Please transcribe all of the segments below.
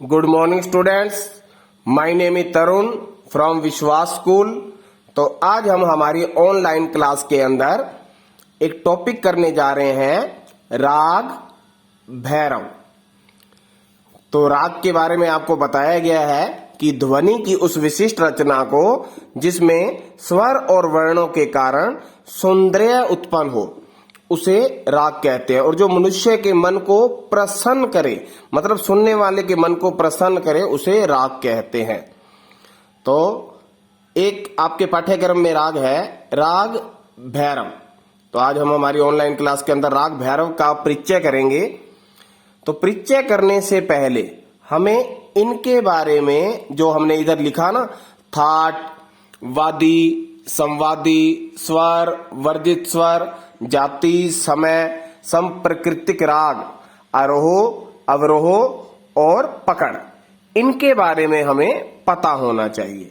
Good morning students, my name is Tarun from विश्वास school. तो आज हम हमारी ऑनलाइन क्लास के अंदर एक टॉपिक करने जा रहे हैं, राग भैरव। तो राग के बारे में आपको बताया गया है कि ध्वनि की उस विशिष्ट रचना को जिसमें स्वर और वर्णों के कारण सौंदर्य उत्पन्न हो, उसे राग कहते हैं। और जो मनुष्य के मन को प्रसन्न करे, मतलब सुनने वाले के मन को प्रसन्न करे, उसे राग कहते हैं। तो एक आपके पाठ्यक्रम में राग है, राग भैरव। तो आज हम हमारी ऑनलाइन क्लास के अंदर राग भैरव का परिचय करेंगे। तो परिचय करने से पहले हमें इनके बारे में, जो हमने इधर लिखा ना, थाट, वादी, संवादी, स्वर, वर्जित स्वर, जाति, समय, संप्रकृतिक राग, आरोह, अवरोह और पकड़, इनके बारे में हमें पता होना चाहिए।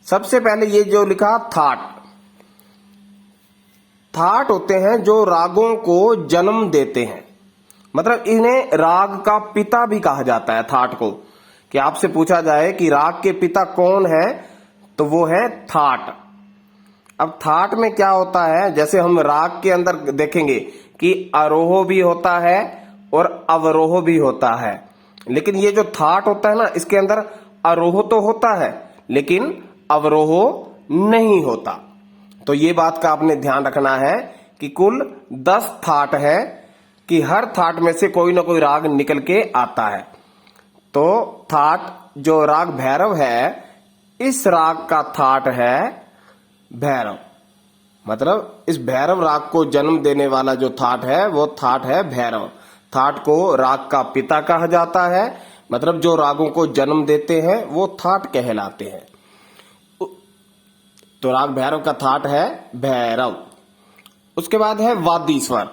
सबसे पहले ये जो लिखा थाट, थाट होते हैं जो रागों को जन्म देते हैं। मतलब इन्हें राग का पिता भी कहा जाता है, थाट को। कि आपसे पूछा जाए कि राग के पिता कौन है, तो वो है थाट। अब थाट में क्या होता है, जैसे हम राग के अंदर देखेंगे कि आरोह भी होता है और अवरोह भी होता है। लेकिन ये जो थाट होता है ना, इसके अंदर आरोह तो होता है लेकिन अवरोह नहीं होता। तो ये बात का आपने ध्यान रखना है कि कुल 10 थाट है, कि हर थाट में से कोई ना कोई राग निकल के आता है। तो थाट जो राग भैरव है, इस राग का थाट है भैरव। मतलब इस भैरव राग को जन्म देने वाला जो थाट है, वो थाट है भैरव। थाट को राग का पिता कहा जाता है। मतलब जो रागों को जन्म देते हैं वो थाट कहलाते हैं। तो राग भैरव का थाट है भैरव। उसके बाद है वादी स्वर।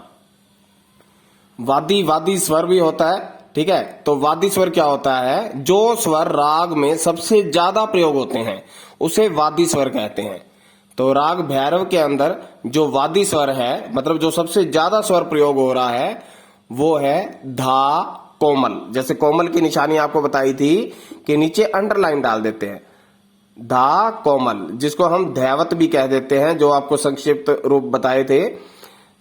वादी स्वर भी होता है, ठीक है। तो वादी स्वर क्या होता है, जो स्वर राग में सबसे ज्यादा प्रयोग होते हैं उसे वादी स्वर कहते हैं। तो राग भैरव के अंदर जो वादी स्वर है, मतलब जो सबसे ज्यादा स्वर प्रयोग हो रहा है, वो है धा, कोमल। जैसे कोमल की निशानी आपको बताई थी कि नीचे अंडरलाइन डाल देते हैं, धा कोमल, जिसको हम धैवत भी कह देते हैं, जो आपको संक्षिप्त रूप बताए थे।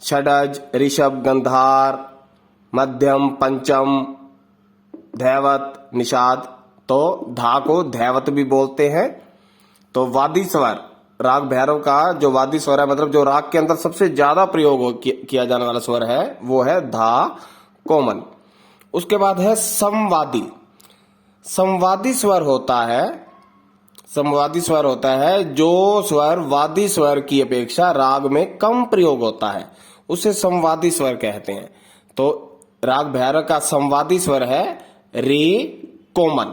षडज, ऋषभ, गंधार, मध्यम, पंचम, धैवत, निषाद। तो धा को धैवत भी बोलते हैं। तो वादी स्वर, राग भैरव का जो वादी स्वर है, मतलब जो राग के अंदर सबसे ज्यादा प्रयोग किया जाने वाला स्वर है, वो है धा कोमल। उसके बाद है संवादी। संवादी स्वर होता है जो स्वर वादी स्वर की अपेक्षा राग में कम प्रयोग होता है, उसे संवादी स्वर कहते हैं। तो राग भैरव का संवादी स्वर है रे कोमल।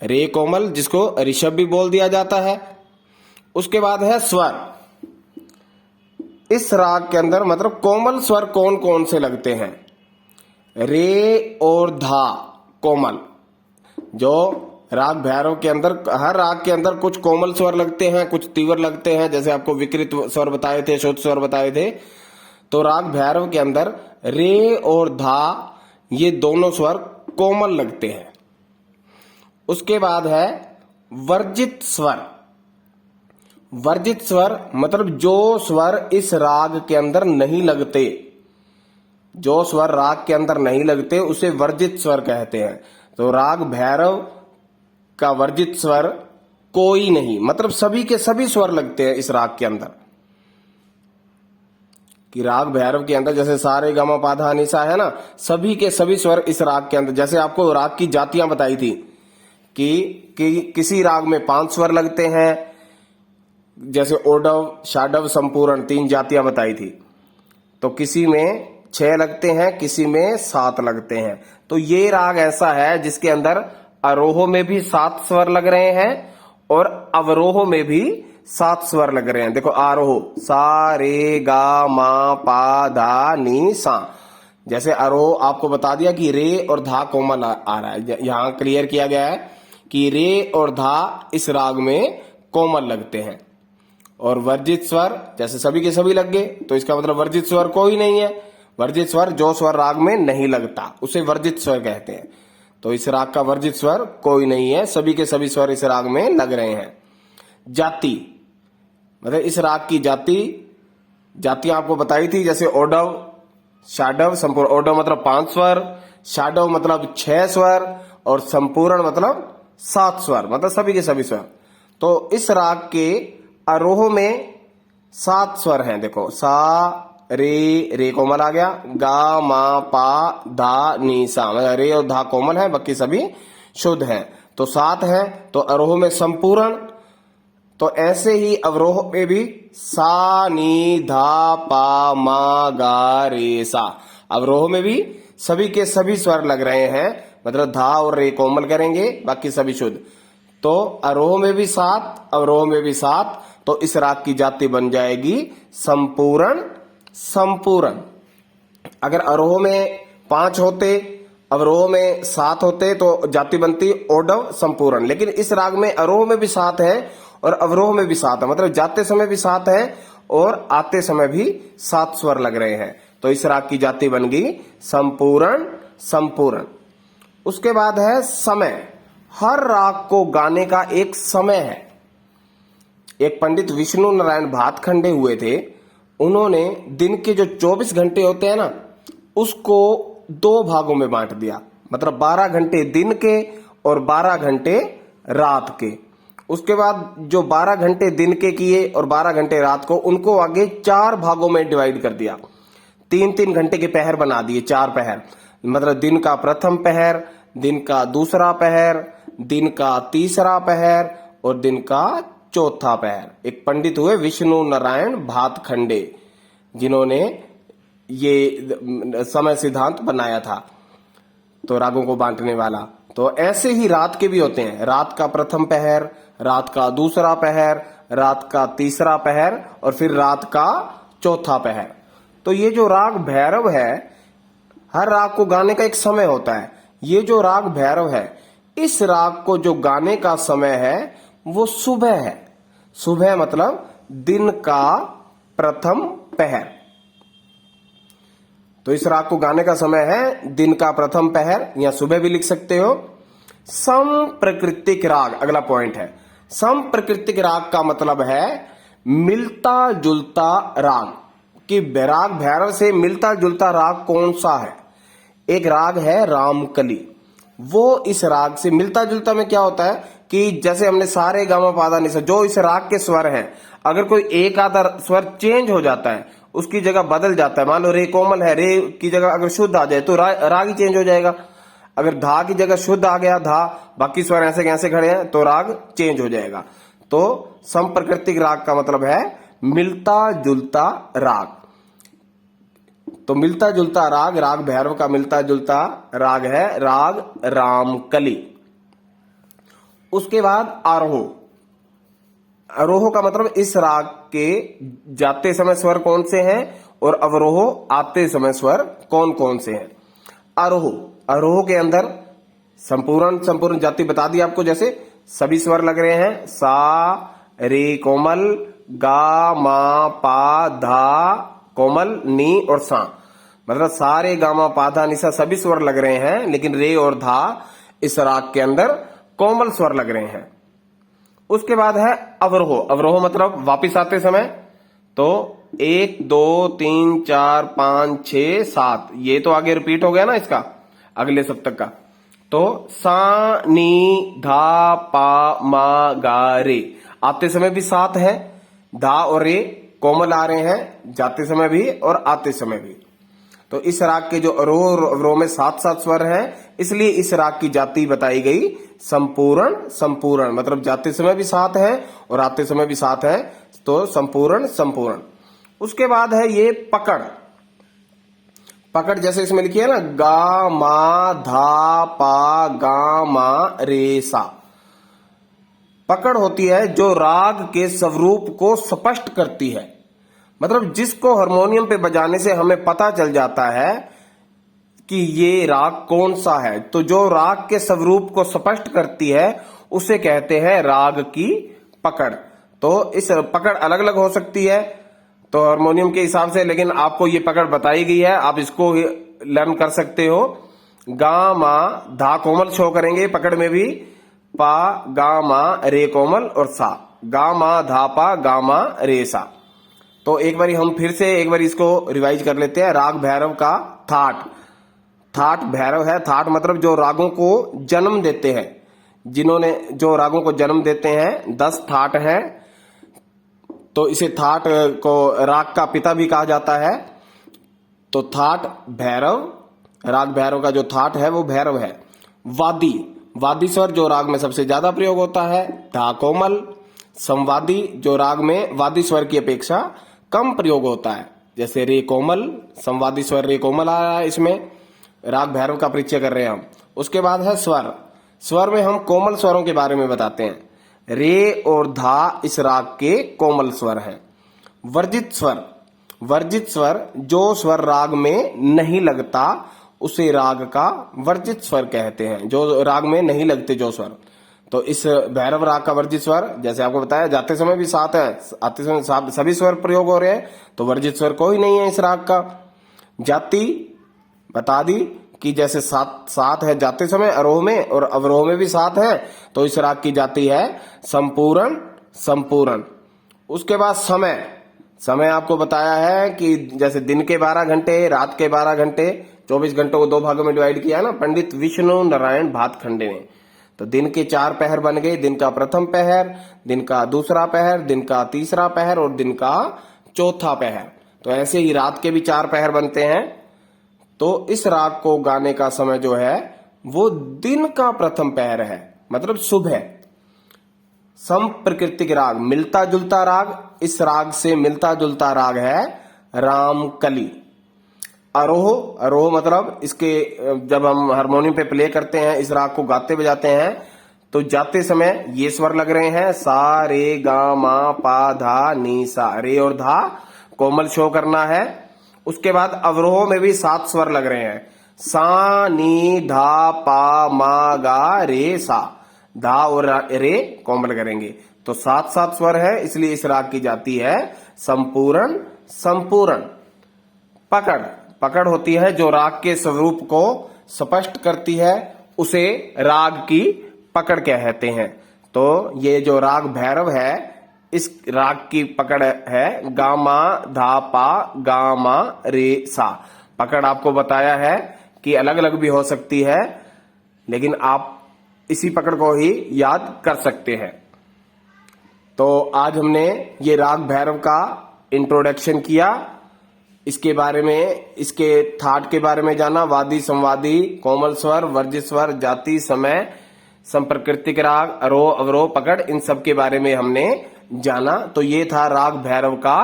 रे कोमल, जिसको ऋषभ भी बोल दिया जाता है। उसके बाद है स्वर। इस राग के अंदर मतलब कोमल स्वर कौन कौन से लगते हैं, रे और धा कोमल। जो राग भैरव के अंदर, हर राग के अंदर कुछ कोमल स्वर लगते हैं, कुछ तीव्र लगते हैं। जैसे आपको विकृत स्वर बताए थे, शुद्ध स्वर बताए थे। तो राग भैरव के अंदर रे और धा, ये दोनों स्वर कोमल लगते हैं। उसके बाद है वर्जित स्वर। वर्जित स्वर मतलब जो स्वर इस राग के अंदर नहीं लगते, जो स्वर राग के अंदर नहीं लगते, उसे वर्जित स्वर कहते हैं। तो राग भैरव का वर्जित स्वर कोई नहीं, मतलब सभी के सभी स्वर लगते हैं इस राग के अंदर। कि राग भैरव के अंदर जैसे सारे ग म प ध नि सा है ना, सभी के सभी स्वर इस राग के अंदर। जैसे आपको राग की जातियां बताई थी कि किसी राग में 5 स्वर लगते हैं, जैसे ओडव, शाडव, संपूर्ण, 3 जातियां बताई थी। तो किसी में 6 लगते हैं, किसी में 7 लगते हैं। तो ये राग ऐसा है जिसके अंदर आरोह में भी 7 स्वर लग रहे हैं और अवरोह में भी 7 स्वर लग रहे हैं। देखो, आरोह सा रे गा मा पा धा नी सा। जैसे आरोह आपको बता दिया कि रे और धा कोमल आ रहा है, यहां क्लियर किया गया है कि रे और धा इस राग में कोमल लगते हैं। और वर्जित स्वर जैसे सभी के सभी लग गए, तो इसका मतलब वर्जित स्वर कोई नहीं है। वर्जित स्वर जो स्वर राग में नहीं लगता, उसे वर्जित स्वर कहते हैं। तो इस राग का वर्जित स्वर कोई नहीं है, सभी के सभी स्वर इस राग में लग रहे हैं। जाति मतलब इस राग की जातियां आपको बताई थी, जैसे ओडव, शाडव, संपूर्ण। ओडव मतलब 5 स्वर, शाडव मतलब 6 स्वर और संपूर्ण मतलब 7 स्वर, मतलब सभी के सभी स्वर। तो इस राग के आरोह में 7 स्वर हैं। देखो सा, रे कोमल आ गया, गा, मा, पा, धा, नी, सा, मतलब रे और धा कोमल है, बाकी सभी शुद्ध हैं। तो 7 हैं। तो आरोह में संपूर्ण, तो ऐसे ही अवरोह में भी सा, नी, धा, पा, मा, गा, रे, सा। अवरोह में भी सभी के सभी स्वर लग रहे हैं, मतलब धा और रे कोमल करेंगे, बाकी सभी शुद्ध। तो आरोह में भी 7, अवरोह में भी 7, तो इस राग की जाति बन जाएगी संपूर्ण संपूर्ण। अगर आरोह में 5 होते, अवरोह में 7 होते तो जाति बनती ओडव संपूर्ण। लेकिन इस राग में आरोह में भी 7 है और अवरोह में भी 7 है, मतलब जाते समय भी 7 है और आते समय भी 7 स्वर लग रहे हैं। तो इस राग की जाति बन गई संपूर्ण संपूर्ण। उसके बाद है समय। हर राग को गाने का एक समय है। एक पंडित विष्णु नारायण भातखंडे हुए थे, उन्होंने दिन के जो 24 घंटे होते हैं ना, उसको 2 भागों में बांट दिया, मतलब 12 घंटे दिन के और 12 घंटे रात के। उसके बाद जो 12 घंटे दिन के किए और 12 घंटे रात को, उनको आगे 4 भागों में डिवाइड कर दिया। 3-3 घंटे के पहर बना दिए, 4 पहर, मतलब दिन का प्रथम पहर, दिन का दूसरा पहर, दिन का तीसरा पहर और दिन का चौथा पहर। एक पंडित हुए विष्णु नारायण भातखंडे, जिन्होंने ये समय सिद्धांत बनाया था, तो रागों को बांटने वाला। तो ऐसे ही रात के भी होते हैं, रात का प्रथम पहर, रात का दूसरा पहर, रात का तीसरा पहर और फिर रात का चौथा पहर। तो ये जो राग भैरव है, हर राग को गाने का एक समय होता है। ये जो राग भैरव है, इस राग को जो गाने का समय है वो सुबह है। सुबह मतलब दिन का प्रथम पहर। तो इस राग को गाने का समय है दिन का प्रथम पहर, या सुबह भी लिख सकते हो। समप्रकृतिक राग अगला पॉइंट है। समप्रकृतिक राग का मतलब है मिलता जुलता राग। कि राग भैरव से मिलता जुलता राग कौन सा है? एक राग है रामकली, वो इस राग से मिलता जुलता में क्या होता है कि जैसे हमने सारे गामा पादा निसा, जो इस राग के स्वर हैं, अगर कोई एक आधा स्वर चेंज हो जाता है, उसकी जगह बदल जाता है, मान लो रे कोमल है, रे की जगह अगर शुद्ध आ जाए तो राग ही चेंज हो जाएगा। अगर धा की जगह शुद्ध आ गया, धा, बाकी स्वर ऐसे कैसे खड़े हैं, तो राग चेंज हो जाएगा। तो समप्रकृतिक राग का मतलब है मिलता जुलता राग। तो मिलता जुलता राग, राग भैरव का मिलता जुलता राग है राग रामकली। उसके बाद आरोह। आरोह का मतलब इस राग के जाते समय स्वर कौन से हैं और अवरोह आते समय स्वर कौन कौन से हैं। आरोह, आरोह के अंदर संपूर्ण जाति बता दी आपको, जैसे सभी स्वर लग रहे हैं, सा, रे कोमल, गा, मा, पा, धा कोमल, नी और सा, मतलब सारे गामा पाधा निसा सभी स्वर लग रहे हैं, लेकिन रे और धा इस राग के अंदर कोमल स्वर लग रहे हैं। उसके बाद है अवरोह। अवरोह मतलब वापिस आते समय, तो 1 2 3 4 5 6 7, ये तो आगे रिपीट हो गया ना इसका अगले सप्तक का। तो सा, नी, धा, पा, मा, गा, रे, आते समय भी 7 है, धा और रे कोमल आ रहे हैं जाते समय भी और आते समय भी। तो इस राग के जो आरोह और अवरोह में 7-7 स्वर हैं, इसलिए इस राग की जाति बताई गई संपूर्ण संपूर्ण, मतलब जाते समय भी 7 है और आते समय भी 7 है, तो संपूर्ण संपूर्ण। उसके बाद है ये पकड़। पकड़ जैसे इसमें लिखी है ना, गा, मा, धा, पा, गा, मा, रे, सा। पकड़ होती है जो राग के स्वरूप को स्पष्ट करती है, मतलब जिसको हारमोनियम पे बजाने से हमें पता चल जाता है कि ये राग कौन सा है। तो जो राग के स्वरूप को स्पष्ट करती है उसे कहते हैं राग की पकड़। तो इस पकड़ अलग अलग हो सकती है तो हारमोनियम के हिसाब से, लेकिन आपको ये पकड़ बताई गई है, आप इसको लर्न कर सकते हो। गा मा धा कोमल शो करेंगे पकड़ में भी, पा गा मा रे कोमल और सा, गा मा धा पा गा मा रे सा। तो एक बारी हम फिर से एक बार इसको रिवाइज कर लेते हैं। राग भैरव का थाट, थाट भैरव है। थाट मतलब जो रागों को जन्म देते हैं, जिन्होंने जो रागों को जन्म देते हैं, 10 थाट हैं। तो इसे थाट को राग का पिता भी कहा जाता है। तो थाट भैरव, राग भैरव का जो थाट है वो भैरव है। वादी, वादी स्वर जो राग में सबसे ज्यादा प्रयोग होता है, धा कोमल। संवादी जो राग में वादी स्वर की अपेक्षा कम प्रयोग होता है, जैसे रे कोमल, संवादी स्वर रे कोमल आ रहा है इसमें। राग भैरव का परिचय कर रहे हैं हम। उसके बाद है स्वर। स्वर में हम कोमल स्वरों के बारे में बताते हैं। रे और धा इस राग के कोमल स्वर हैं। वर्जित स्वर, वर्जित स्वर जो स्वर राग में नहीं लगता उसे राग का वर्जित स्वर कहते हैं, जो राग में नहीं लगते जो स्वर। तो इस भैरव राग का वर्जित स्वर, जैसे आपको बताया, जाते समय भी 7 है, आते समय सभी स्वर प्रयोग हो रहे हैं, तो वर्जित स्वर कोई नहीं है इस राग का। जाति बता दी कि जैसे 7 है जाते समय आरोह में, और अवरोह में भी 7 है, तो इस राग की जाति है संपूर्ण, संपूर्ण। उसके बाद समय, समय आपको बताया है कि जैसे दिन के 12 घंटे, रात के 12 घंटे, 24 घंटों को 2 भागों में डिवाइड किया ना पंडित विष्णु नारायण भातखंडे ने। तो दिन के 4 पहर बन गए, दिन का प्रथम पहर, दिन का दूसरा पहर, दिन का तीसरा पहर और दिन का चौथा पहर। तो ऐसे ही रात के भी 4 पहर बनते हैं। तो इस राग को गाने का समय जो है वो दिन का प्रथम पहर है, मतलब सुबह। सम प्रकृतिक राग, मिलता जुलता राग, इस राग से मिलता जुलता राग है रामकली। आरोह, आरोह मतलब इसके जब हम हारमोनियम पे प्ले करते हैं, इस राग को गाते बजाते हैं, तो जाते समय ये स्वर लग रहे हैं, सा रे गा मा पा धा नी सा। रे और धा कोमल शो करना है। उसके बाद अवरोह में भी 7 स्वर लग रहे हैं, सा नी धा पा मा गा रे सा। धा और रे कोमल करेंगे, तो 7 स्वर है, इसलिए इस राग की जाती है संपूर्ण, संपूर्ण। पकड़, पकड़ होती है जो राग के स्वरूप को स्पष्ट करती है, उसे राग की पकड़ कहते हैं। तो ये जो राग भैरव है, इस राग की पकड़ है गामा धा पा गामा रे सा। पकड़ आपको बताया है कि अलग अलग भी हो सकती है, लेकिन आप इसी पकड़ को ही याद कर सकते हैं। तो आज हमने ये राग भैरव का इंट्रोडक्शन किया, इसके बारे में, इसके थाट के बारे में जाना, वादी, संवादी, कोमल स्वर, वर्जित स्वर, जाति, समय, संप्रकृतिक राग, आरोह अवरोह, पकड़, इन सब के बारे में हमने जाना। तो ये था राग भैरव का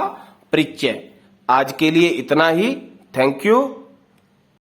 परिचय। आज के लिए इतना ही। Thank you.